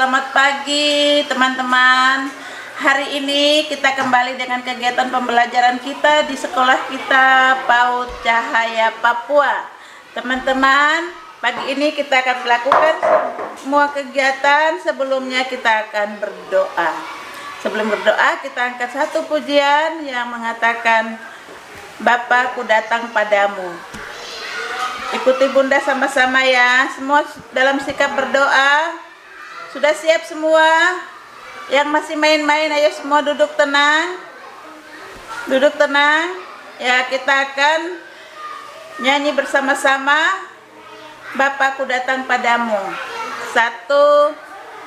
selamat pagi teman-teman. Hari ini kita kembali dengan kegiatan pembelajaran kita di sekolah kita PAUD Cahaya Papua. Teman-teman, pagi ini kita akan melakukan semua kegiatan. Sebelumnya kita akan berdoa. Sebelum berdoa, kita angkat satu pujian yang mengatakan, Bapa, ku datang padamu. Ikuti Bunda sama-sama ya. Semua dalam sikap berdoa. Sudah siap semua? Yang masih main-main, ayo semua duduk tenang. Duduk tenang. Ya, kita akan nyanyi bersama-sama. Bapa, ku datang padamu. 1,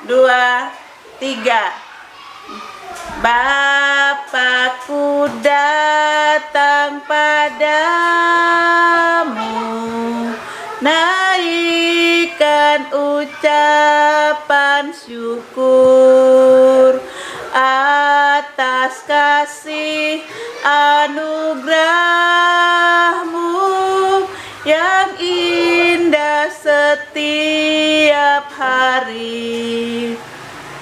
2, 3. Bapa-ku datang padamu, naikkan ucapan syukur atas kasih anugerah-Mu yang indah setiap hari.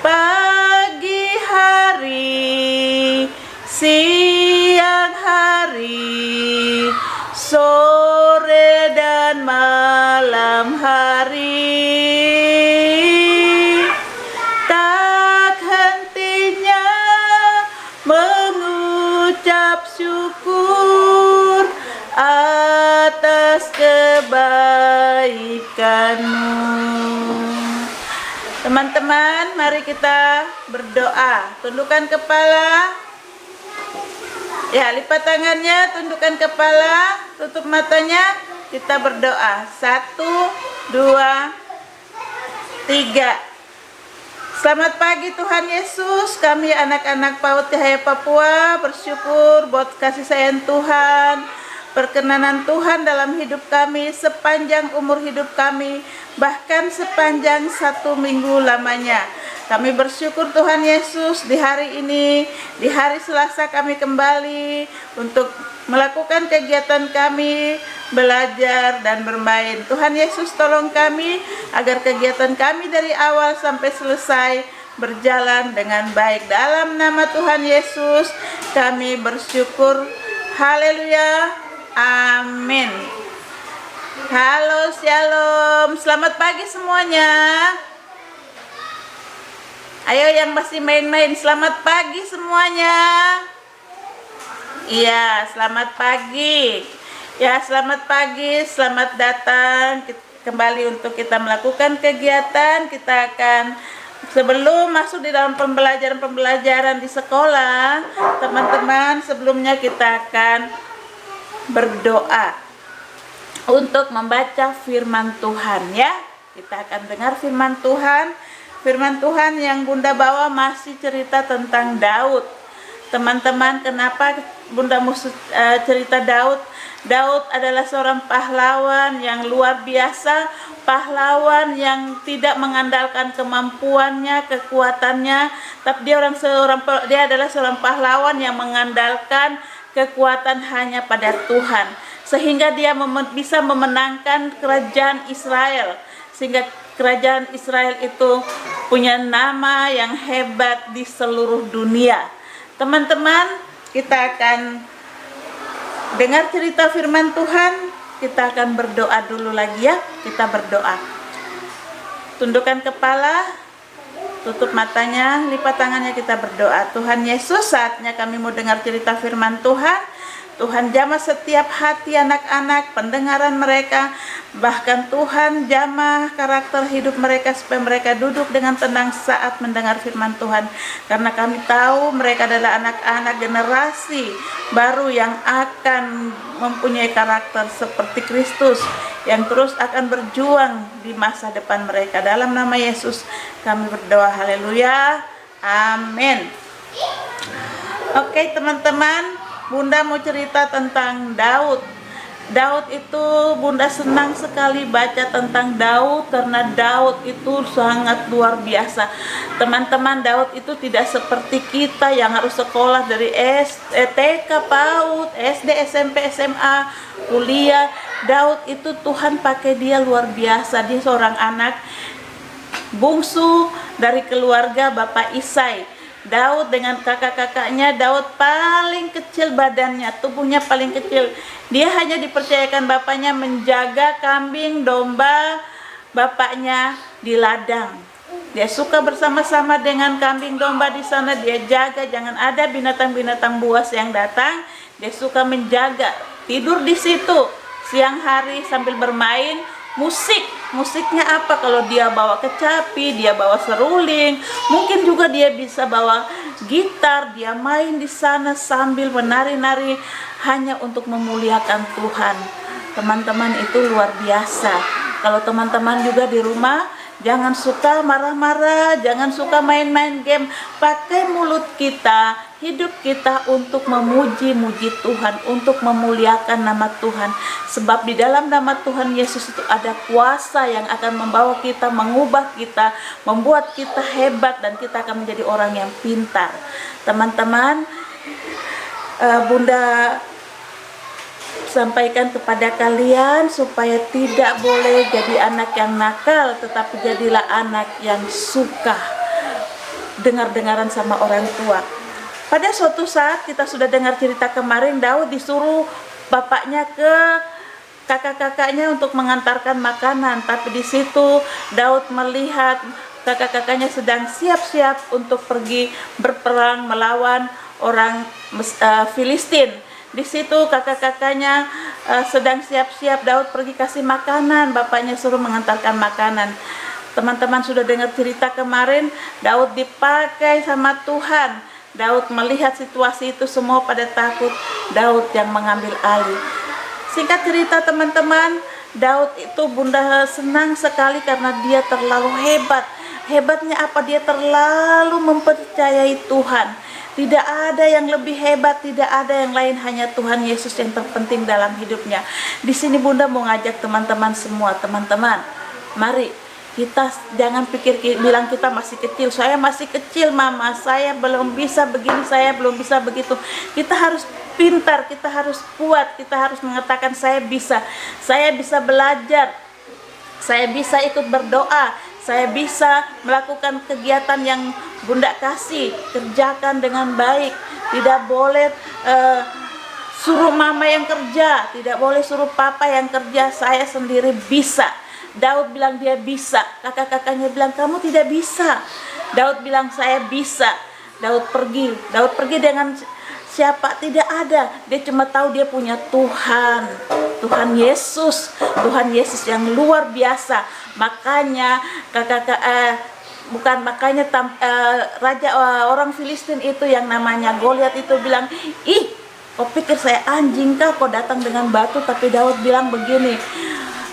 Pagi hari, siang hari, sore dan malam hari, tak hentinya mengucap syukur atas kebaikan-Mu. Teman-teman, mari kita berdoa. Tundukkan kepala. Ya, lipat tangannya, tundukkan kepala, tutup matanya. Kita berdoa. 1, 2, 3. Selamat pagi Tuhan Yesus. Kami anak-anak PAUD Cahaya Papua bersyukur buat kasih sayang Tuhan, perkenanan Tuhan dalam hidup kami sepanjang umur hidup kami, bahkan sepanjang 1 minggu lamanya. Kami bersyukur Tuhan Yesus di hari ini, di hari Selasa kami kembali untuk melakukan kegiatan kami, belajar dan bermain. Tuhan Yesus tolong kami agar kegiatan kami dari awal sampai selesai berjalan dengan baik. Dalam nama Tuhan Yesus kami bersyukur. Haleluya. Amin. Halo, shalom. Selamat pagi semuanya. Ayo yang masih main-main, selamat pagi semuanya. Iya, selamat pagi. Ya, selamat pagi, selamat datang kembali untuk kita melakukan kegiatan. Kita akan, sebelum masuk di dalam pembelajaran di sekolah, teman-teman, sebelumnya kita akan berdoa untuk membaca firman Tuhan ya. Kita akan dengar firman Tuhan. Firman Tuhan yang Bunda bawa masih cerita tentang Daud. Teman-teman, kenapa Bunda musuh cerita Daud? Daud adalah seorang pahlawan yang luar biasa, pahlawan yang tidak mengandalkan kemampuannya, kekuatannya, tapi dia adalah seorang pahlawan yang mengandalkan kekuatan hanya pada Tuhan, sehingga dia bisa memenangkan kerajaan Israel, sehingga kerajaan Israel itu punya nama yang hebat di seluruh dunia. Teman-teman, kita akan dengar cerita firman Tuhan. Kita akan berdoa dulu lagi ya. Kita berdoa. Tundukkan kepala, tutup matanya, lipat tangannya, kita berdoa. Tuhan Yesus, saatnya kami mau dengar cerita firman Tuhan. Tuhan jamah setiap hati anak-anak, pendengaran mereka, bahkan Tuhan jamah karakter hidup mereka supaya mereka duduk dengan tenang saat mendengar firman Tuhan. Karena kami tahu mereka adalah anak-anak generasi baru yang akan mempunyai karakter seperti Kristus, yang terus akan berjuang di masa depan mereka. Dalam nama Yesus kami berdoa, haleluya, amin. Oke teman-teman, Bunda mau cerita tentang Daud. Daud itu, Bunda senang sekali baca tentang Daud karena Daud itu sangat luar biasa. Teman-teman, Daud itu tidak seperti kita yang harus sekolah dari TK, PAUD, SD, SMP, SMA, kuliah. Daud itu Tuhan pakai dia luar biasa. Dia seorang anak bungsu dari keluarga Bapak Isai. Daud dengan kakak-kakaknya, Daud paling kecil badannya, tubuhnya paling kecil. Dia hanya dipercayakan bapaknya menjaga kambing domba bapaknya di ladang. Dia suka bersama-sama dengan kambing domba di sana, dia jaga jangan ada binatang-binatang buas yang datang. Dia suka menjaga, tidur di situ siang hari sambil bermain musik. Musiknya apa? Kalau dia bawa kecapi, dia bawa seruling, mungkin juga dia bisa bawa gitar, dia main di sana sambil menari-nari hanya untuk memuliakan Tuhan. Teman-teman, itu luar biasa. Kalau teman-teman juga di rumah, jangan suka marah-marah, jangan suka main-main game. Pakai mulut kita, hidup kita untuk memuji-muji Tuhan, untuk memuliakan nama Tuhan. Sebab di dalam nama Tuhan Yesus itu ada kuasa yang akan membawa kita, mengubah kita, membuat kita hebat, dan kita akan menjadi orang yang pintar. Teman-teman, Bunda sampaikan kepada kalian supaya tidak boleh jadi anak yang nakal, tetapi jadilah anak yang suka dengar-dengaran sama orang tua. Pada suatu saat kita sudah dengar cerita kemarin, Daud disuruh bapaknya ke kakak-kakaknya untuk mengantarkan makanan, tapi di situ Daud melihat kakak-kakaknya sedang siap-siap untuk pergi berperang melawan orang Filistin. Di situ kakak-kakaknya sedang siap-siap, Daud pergi kasih makanan, bapaknya suruh mengantarkan makanan. Teman-teman sudah dengar cerita kemarin, Daud dipakai sama Tuhan. Daud melihat situasi itu semua pada takut, Daud yang mengambil alih. Singkat cerita teman-teman, Daud itu Bunda senang sekali karena dia terlalu hebat. Hebatnya apa? Dia terlalu mempercayai Tuhan. Tidak ada yang lebih hebat, tidak ada yang lain, hanya Tuhan Yesus yang terpenting dalam hidupnya. Di sini Bunda mau ngajak teman-teman semua, teman-teman, mari kita jangan bilang kita masih kecil. Saya masih kecil mama, saya belum bisa begini, saya belum bisa begitu. Kita harus pintar, kita harus kuat, kita harus mengatakan saya bisa belajar, saya bisa ikut berdoa, saya bisa melakukan kegiatan yang Bunda kasih, kerjakan dengan baik. Tidak boleh suruh mama yang kerja, tidak boleh suruh papa yang kerja, saya sendiri bisa. Daud bilang dia bisa, kakak-kakaknya bilang kamu tidak bisa. Daud bilang saya bisa. Daud pergi dengan siapa? Tidak ada. Dia cuma tahu dia punya Tuhan, Tuhan Yesus yang luar biasa. Makanya raja orang Filistin itu yang namanya Goliat itu bilang, ih, kau pikir saya anjing kah? Kau datang dengan batu. Tapi Daud bilang begini,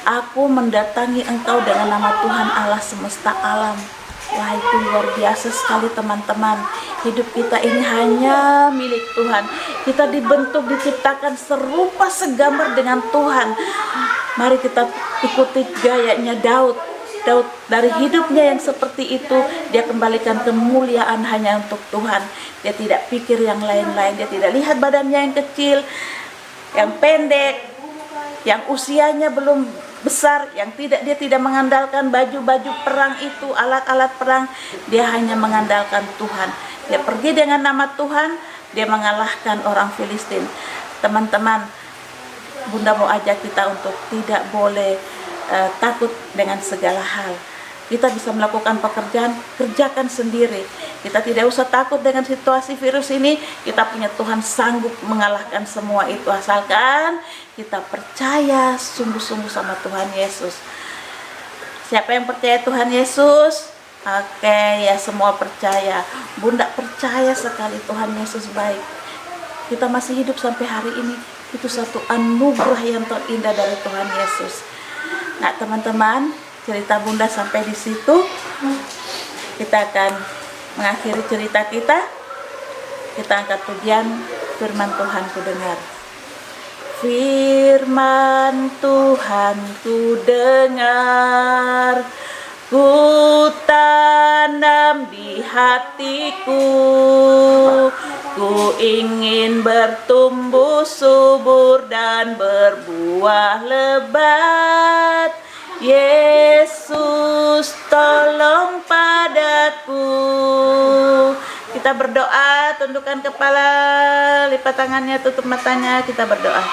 aku mendatangi engkau dengan nama Tuhan Allah semesta alam. Wah, itu luar biasa sekali teman-teman. Hidup kita ini hanya milik Tuhan. Kita dibentuk, diciptakan serupa segambar dengan Tuhan. Mari kita ikuti gayanya Daud. Daud dari hidupnya yang seperti itu, dia kembalikan kemuliaan hanya untuk Tuhan. Dia tidak pikir yang lain-lain. Dia tidak lihat badannya yang kecil, yang pendek, yang usianya belum besar, dia tidak mengandalkan baju-baju perang itu, alat-alat perang. Dia hanya mengandalkan Tuhan. Dia pergi dengan nama Tuhan, dia mengalahkan orang Filistin. Teman-teman, Bunda mau ajak kita untuk tidak boleh takut dengan segala hal. Kita bisa melakukan pekerjaan, kerjakan sendiri. Kita tidak usah takut dengan situasi virus ini. Kita punya Tuhan sanggup mengalahkan semua itu, asalkan kita percaya sungguh-sungguh sama Tuhan Yesus. Siapa yang percaya Tuhan Yesus? Oke, ya semua percaya. Bunda percaya sekali Tuhan Yesus baik. Kita masih hidup sampai hari ini, itu satu anugerah yang terindah dari Tuhan Yesus. Nah teman-teman, cerita Bunda sampai di situ. Kita akan mengakhiri cerita kita. Kita angkat pujian firman Tuhan ku dengar. Firman Tuhan ku dengar, ku tanam di hatiku, ku ingin bertumbuh subur dan berbuah lebat. Yesus tolong Kita berdoa, tundukkan kepala, lipat tangannya, tutup matanya, kita berdoa.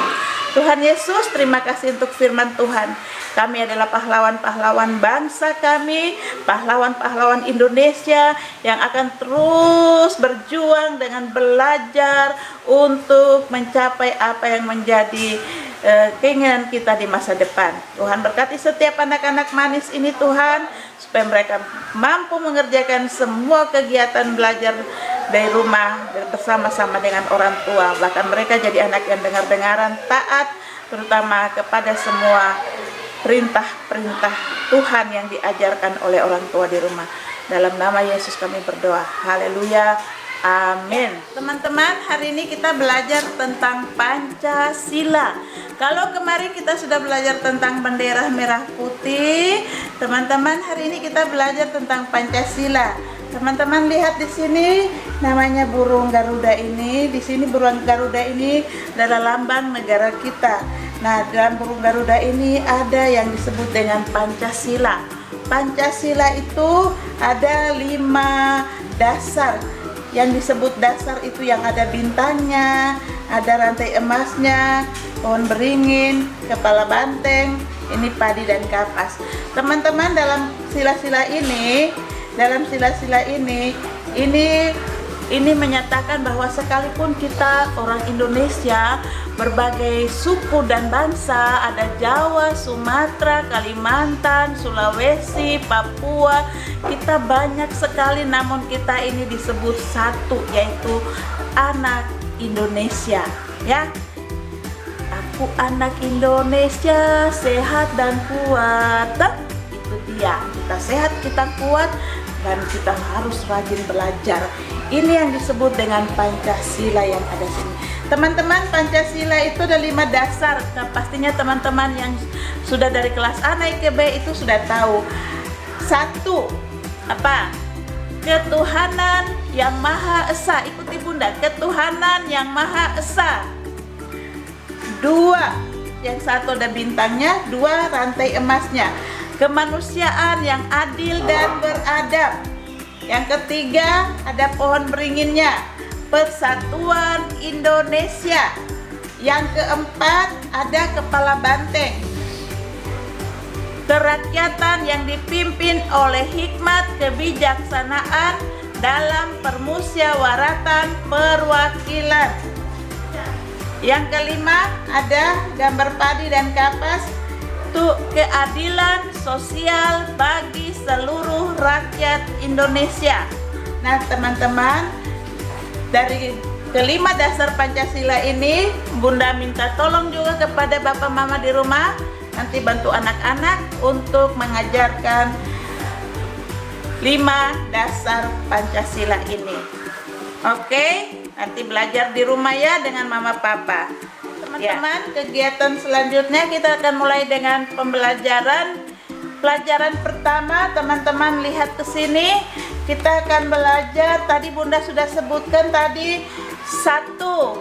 Tuhan Yesus, terima kasih untuk firman Tuhan. Kami adalah pahlawan-pahlawan bangsa kami, pahlawan-pahlawan Indonesia yang akan terus berjuang dengan belajar untuk mencapai apa yang menjadi keinginan kita di masa depan. Tuhan berkati setiap anak-anak manis ini Tuhan, supaya mereka mampu mengerjakan semua kegiatan belajar dari rumah bersama-sama dengan orang tua. Bahkan mereka jadi anak yang dengar-dengaran, taat, terutama kepada semua perintah-perintah Tuhan yang diajarkan oleh orang tua di rumah. Dalam nama Yesus kami berdoa. Haleluya. Amin. Teman-teman, hari ini kita belajar tentang Pancasila. Kalau kemarin kita sudah belajar tentang bendera merah putih, teman-teman hari ini kita belajar tentang Pancasila. Teman-teman lihat di sini namanya burung Garuda ini. Di sini burung Garuda ini adalah lambang negara kita. Nah, dalam burung Garuda ini ada yang disebut dengan Pancasila. Pancasila itu ada 5 dasar. Yang disebut dasar itu yang ada bintangnya, ada rantai emasnya, pohon beringin, kepala banteng, ini padi dan kapas. Teman-teman, dalam sila-sila ini, ini menyatakan bahwa sekalipun kita orang Indonesia, berbagai suku dan bangsa, ada Jawa, Sumatera, Kalimantan, Sulawesi, Papua, kita banyak sekali, namun kita ini disebut satu, yaitu anak Indonesia, ya. Aku anak Indonesia, sehat dan kuat. Itu dia, kita sehat, kita kuat, dan kita harus rajin belajar. Ini yang disebut dengan Pancasila yang ada sini. Teman-teman, Pancasila itu ada 5 dasar. Nah, pastinya teman-teman yang sudah dari kelas A naik ke B itu sudah tahu. 1, apa? Ketuhanan yang Maha Esa. Ikuti Bunda, ketuhanan yang Maha Esa. 2, yang 1 ada bintangnya, 2 rantai emasnya. Kemanusiaan yang adil dan beradab. Yang ketiga ada pohon beringinnya, persatuan Indonesia. Yang keempat ada kepala banteng, kerakyatan yang dipimpin oleh hikmat kebijaksanaan dalam permusyawaratan perwakilan. Yang kelima ada gambar padi dan kapas, untuk keadilan sosial bagi seluruh rakyat Indonesia. Nah, teman-teman, dari kelima dasar Pancasila ini, Bunda minta tolong juga kepada Bapak Mama di rumah, nanti bantu anak-anak untuk mengajarkan 5 dasar Pancasila ini. Oke, nanti belajar di rumah ya dengan Mama Papa. Teman-teman, kegiatan selanjutnya kita akan mulai dengan pembelajaran. Pelajaran pertama, teman-teman lihat ke sini. Kita akan belajar, tadi Bunda sudah sebutkan tadi 1.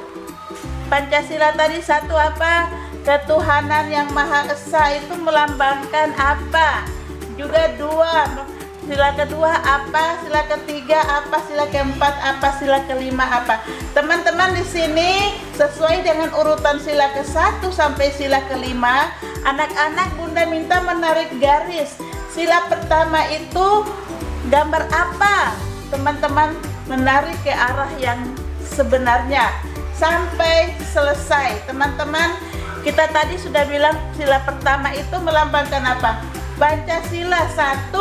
Pancasila tadi 1 apa? Ketuhanan yang Maha Esa itu melambangkan apa? Juga 2. Sila kedua apa? Sila ketiga apa? Sila keempat apa? Sila kelima apa? Teman-teman di sini sesuai dengan urutan sila ke-1 sampai sila kelima, anak-anak Bunda minta menarik garis. Sila pertama itu gambar apa? Teman-teman menarik ke arah yang sebenarnya sampai selesai. Teman-teman, kita tadi sudah bilang sila pertama itu melambangkan apa? Pancasila 1,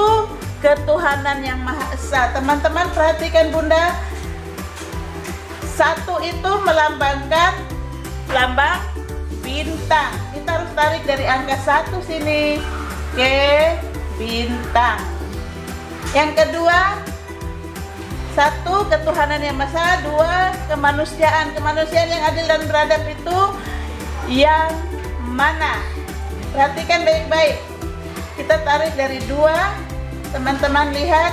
ketuhanan yang Maha Esa. Teman-teman perhatikan Bunda, 1 itu melambangkan lambang bintang. Kita harus tarik dari angka 1 sini ke bintang. Yang kedua, 1 ketuhanan yang Maha Esa, 2 kemanusiaan. Kemanusiaan yang adil dan beradab itu yang mana? Perhatikan baik-baik. Kita tarik dari 2. Teman-teman lihat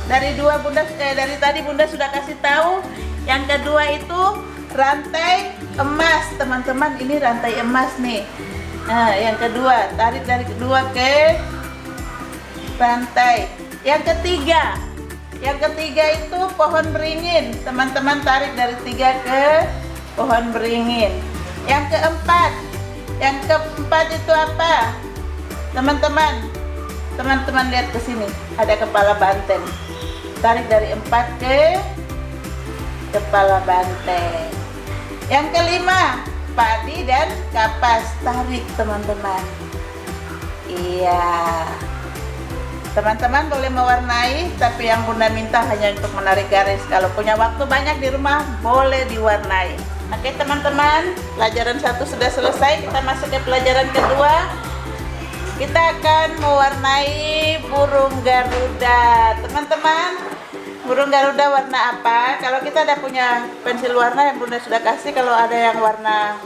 dari 2 Bunda, dari tadi Bunda sudah kasih tahu. Yang kedua itu rantai emas. Teman-teman, ini rantai emas nih. Nah, yang kedua, tarik dari kedua ke rantai. Yang ketiga, Yang ketiga itu pohon beringin. Teman-teman tarik dari 3 ke pohon beringin. Yang keempat itu apa? Teman-teman lihat ke sini, ada kepala banteng. Tarik dari 4 ke kepala banteng. Yang kelima, padi dan kapas. Tarik teman-teman. Iya. Teman-teman boleh mewarnai, tapi yang Bunda minta hanya untuk menarik garis. Kalau punya waktu banyak di rumah, boleh diwarnai. Oke teman-teman, pelajaran 1 sudah selesai. Kita masuk ke pelajaran kedua. Kita akan mewarnai burung Garuda. Teman-teman, burung Garuda warna apa? Kalau kita ada punya pensil warna yang Bunda sudah kasih, kalau ada yang warna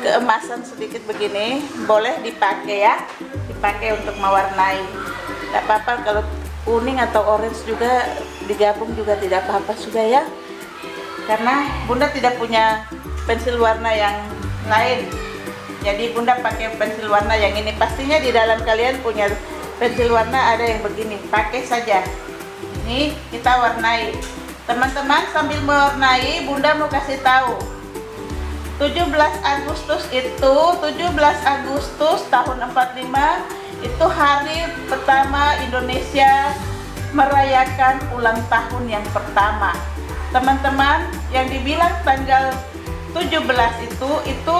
keemasan sedikit begini, boleh dipakai ya. Dipakai untuk mewarnai. Tidak apa-apa kalau kuning atau orange juga digabung juga tidak apa-apa sudah ya. Karena Bunda tidak punya pensil warna yang lain. Jadi Bunda pakai pensil warna yang ini. Pastinya di dalam kalian punya pensil warna ada yang begini. Pakai saja. Ini kita warnai. Teman-teman sambil mewarnai, Bunda mau kasih tahu. 17 Agustus tahun 45 itu hari pertama Indonesia merayakan ulang tahun yang pertama. Teman-teman, yang dibilang tanggal 17 itu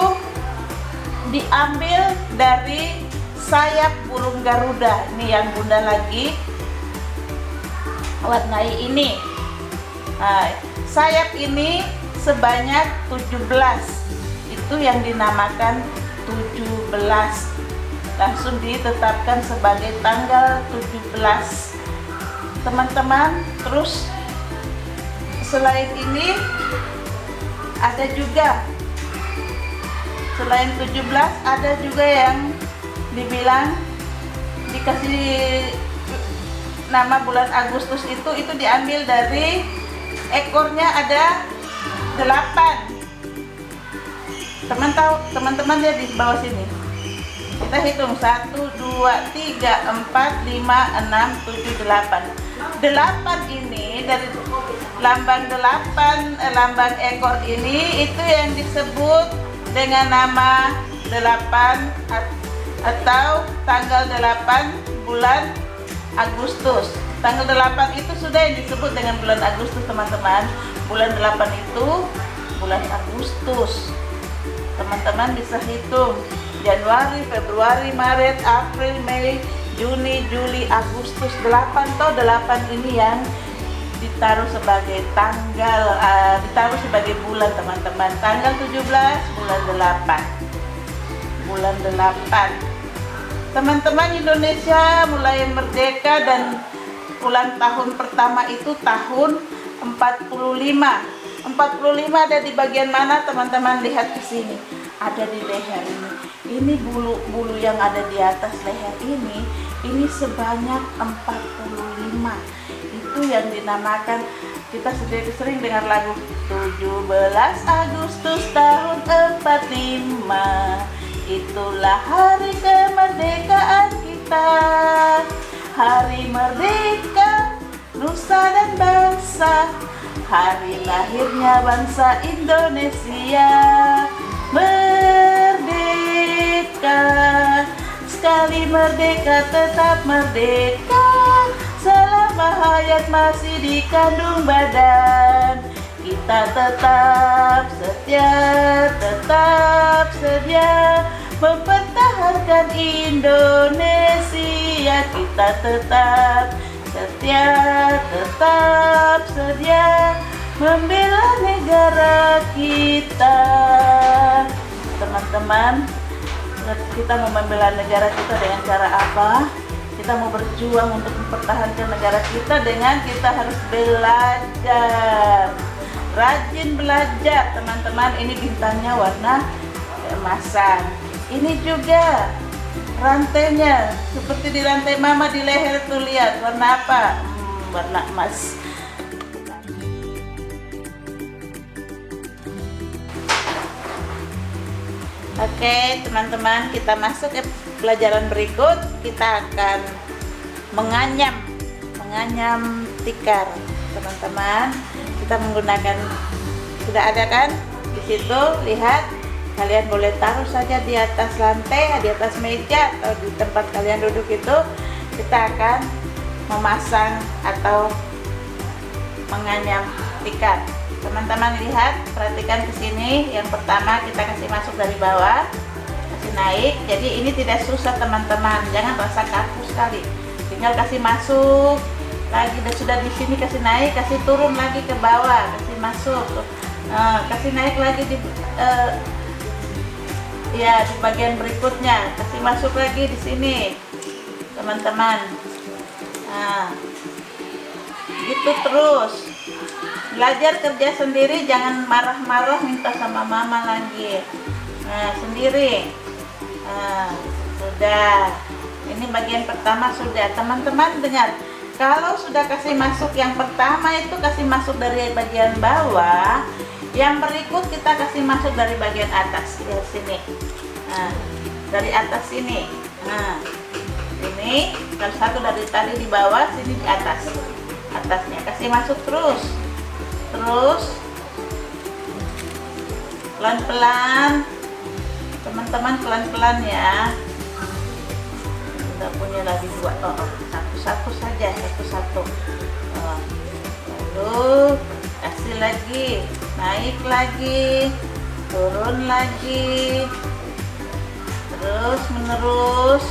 diambil dari sayap burung Garuda. Ini yang Bunda lagi warnai ini. Nah, sayap ini sebanyak 17. Itu yang dinamakan 17. Langsung ditetapkan sebagai tanggal 17. Teman-teman, terus selain ini ada juga, selain 17 ada juga yang dibilang dikasih nama bulan Agustus itu diambil dari ekornya ada 8. Teman-teman lihat di bawah sini. Kita hitung 1, 2, 3, 4, 5, 6, 7, 8. 8 ini dari lambang 8, lambang ekor ini itu yang disebut dengan nama 8 atau tanggal 8 bulan Agustus. Tanggal 8 itu sudah yang disebut dengan bulan Agustus teman-teman. Bulan 8 itu bulan Agustus. Teman-teman bisa hitung Januari, Februari, Maret, April, Mei, Juni, Juli, Agustus. 8 ini yang ditaruh sebagai tanggal, ditaruh sebagai bulan teman-teman. Tanggal 17 bulan 8. Bulan 8. Teman-teman, Indonesia mulai merdeka dan ulang tahun pertama itu tahun 45. 45 ada di bagian mana teman-teman? Lihat ke sini. Ada di leher ini. Ini bulu-bulu yang ada di atas leher ini sebanyak 45. Itu yang dinamakan, kita sering dengar lagu 17 Agustus tahun 45. Itulah hari kemerdekaan kita. Hari merdeka nusa dan bangsa. Hari lahirnya bangsa Indonesia. Merdeka, sekali merdeka tetap merdeka. Selama hayat masih dikandung badan, kita tetap setia mempertahankan Indonesia. Kita tetap setia membela negara kita. Teman-teman, kita mau membela negara kita dengan cara apa? Kita mau berjuang untuk mempertahankan negara kita dengan kita harus belajar. Rajin belajar teman-teman. Ini bintangnya warna keemasan. Ini juga rantainya seperti di rantai mama di leher tuh, lihat warna apa? Warna emas. Oke teman-teman, kita masuk ke pelajaran berikut. Kita akan menganyam tikar. Teman-teman, kita menggunakan, sudah ada kan di situ, lihat, kalian boleh taruh saja di atas lantai, di atas meja, atau di tempat kalian duduk itu. Kita akan memasang atau menganyam tikar. Teman-teman lihat, perhatikan ke sini. Yang pertama kita kasih masuk dari bawah, kasih naik. Jadi ini tidak susah teman-teman, jangan rasa kaku sekali. Tinggal kasih masuk lagi, dan sudah di sini kasih naik, kasih turun lagi ke bawah, kasih masuk, kasih naik lagi di ya di bagian berikutnya, kasih masuk lagi di sini, teman-teman. Nah, gitu terus. Belajar kerja sendiri, jangan marah-marah minta sama mama lagi. Nah, sendiri. Nah, sudah. Ini bagian pertama sudah. Teman-teman dengar. Kalau sudah kasih masuk yang pertama itu kasih masuk dari bagian bawah, yang berikut kita kasih masuk dari bagian atas, di sini. Nah, dari atas sini. Nah, ini kalau satu dari tadi di bawah, sini di atas. Atasnya kasih masuk terus. Pelan-pelan. Teman-teman pelan-pelan ya. Kita punya lagi dua, satu saja, satu. Lalu kasih lagi, naik lagi, turun lagi, terus menerus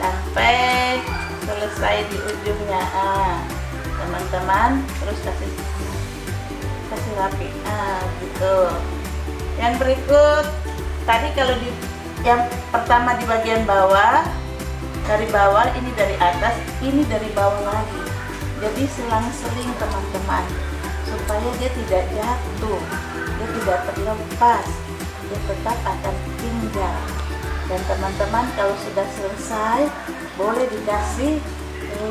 sampai selesai di ujungnya. Teman-teman terus kasih rapi. Gitu. Yang berikut tadi, kalau di yang pertama di bagian bawah, dari bawah, ini dari atas, ini dari bawah lagi. Jadi selang-seling teman-teman, supaya dia tidak jatuh, dia tidak terlepas, dia tetap akan tinggal. Dan teman-teman kalau sudah selesai, boleh dikasih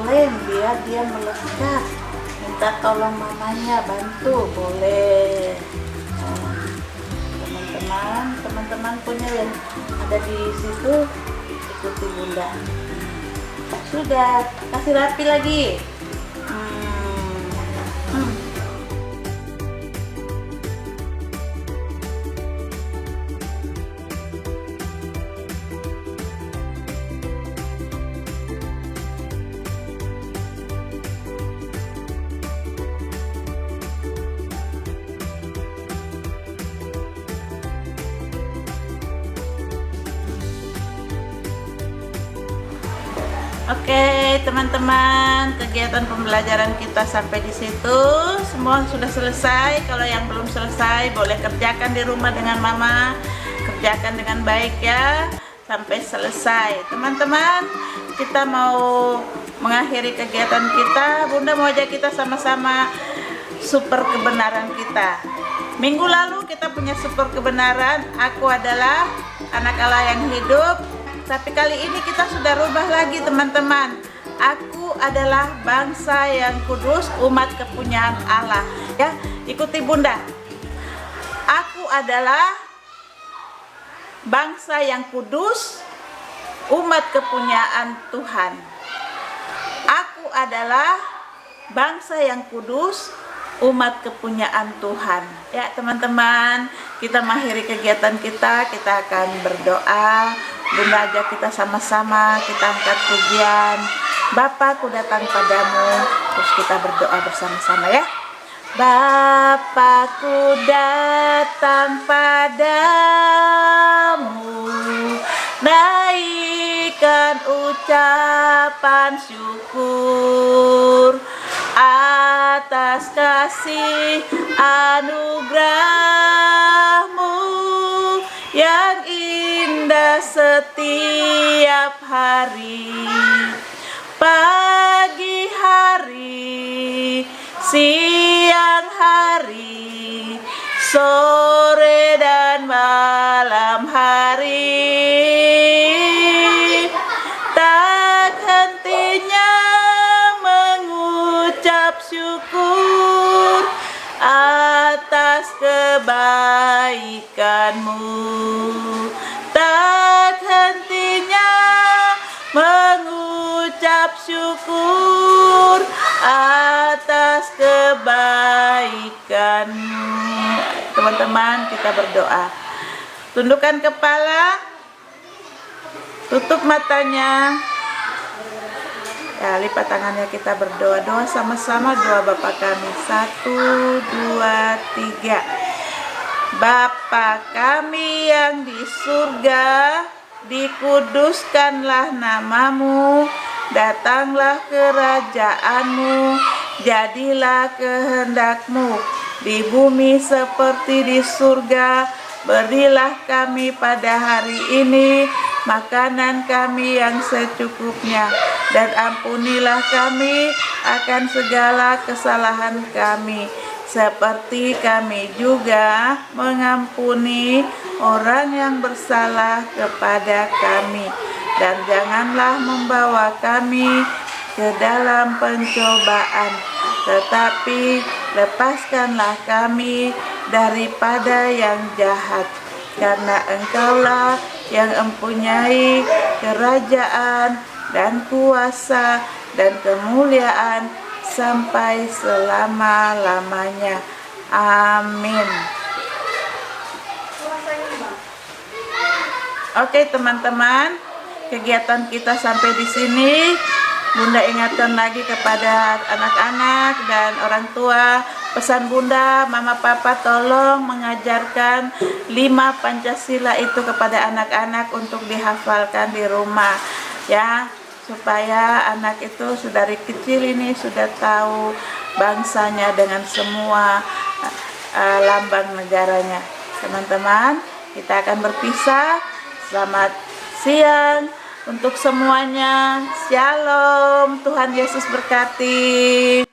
lem biar dia melekat. Minta tolong mamanya bantu, boleh. Teman-teman punya yang ada di situ, ikuti bunda. Sudah, kasih rapi lagi. Oke, teman-teman, kegiatan pembelajaran kita sampai di situ. Semua sudah selesai. Kalau yang belum selesai, boleh kerjakan di rumah dengan mama. Kerjakan dengan baik ya, sampai selesai. Teman-teman, kita mau mengakhiri kegiatan kita. Bunda mau ajak kita sama-sama super kebenaran kita. Minggu lalu kita punya super kebenaran, aku adalah anak Allah yang hidup. Tapi kali ini kita sudah rubah lagi teman-teman. Aku adalah bangsa yang kudus, umat kepunyaan Allah. Ya, ikuti bunda. Aku adalah bangsa yang kudus, umat kepunyaan Tuhan. Aku adalah bangsa yang kudus, umat kepunyaan Tuhan. Ya teman-teman, kita mengakhiri kegiatan kita akan berdoa. Bunda ajak kita sama-sama, kita angkat pujian. Bapakku datang padamu, terus kita berdoa bersama-sama ya. Bapakku datang padamu, naikkan ucapan syukur atas kasih anugerahmu yang indah setiap hari. Pagi hari, siang hari, sore dan malam hari, tak hentinya mengucap syukur atas kebaikanmu, tak hentinya mengucap syukur atas kebaikan-Mu. Teman-teman, kita berdoa. Tundukkan kepala, tutup matanya. Ya, lipat tangannya, kita berdoa. Doa sama-sama, doa Bapa kami. 1, 2, 3. Bapa kami yang di surga, dikuduskanlah nama-Mu, datanglah kerajaan-Mu, jadilah kehendak-Mu di bumi seperti di surga. Berilah kami pada hari ini makanan kami yang secukupnya, dan ampunilah kami akan segala kesalahan kami, seperti kami juga mengampuni orang yang bersalah kepada kami. Dan janganlah membawa kami ke dalam pencobaan, tetapi lepaskanlah kami daripada yang jahat, karena Engkaulah yang mempunyai kerajaan dan kuasa dan kemuliaan sampai selama-lamanya. Amin. Oke teman-teman, kegiatan kita sampai di sini. Bunda ingatkan lagi kepada anak-anak dan orang tua, pesan Bunda, Mama Papa tolong mengajarkan 5 Pancasila itu kepada anak-anak untuk dihafalkan di rumah, ya, supaya anak itu dari kecil ini sudah tahu bangsanya dengan semua lambang negaranya. Teman-teman, kita akan berpisah. Selamat siang untuk semuanya. Shalom, Tuhan Yesus berkati.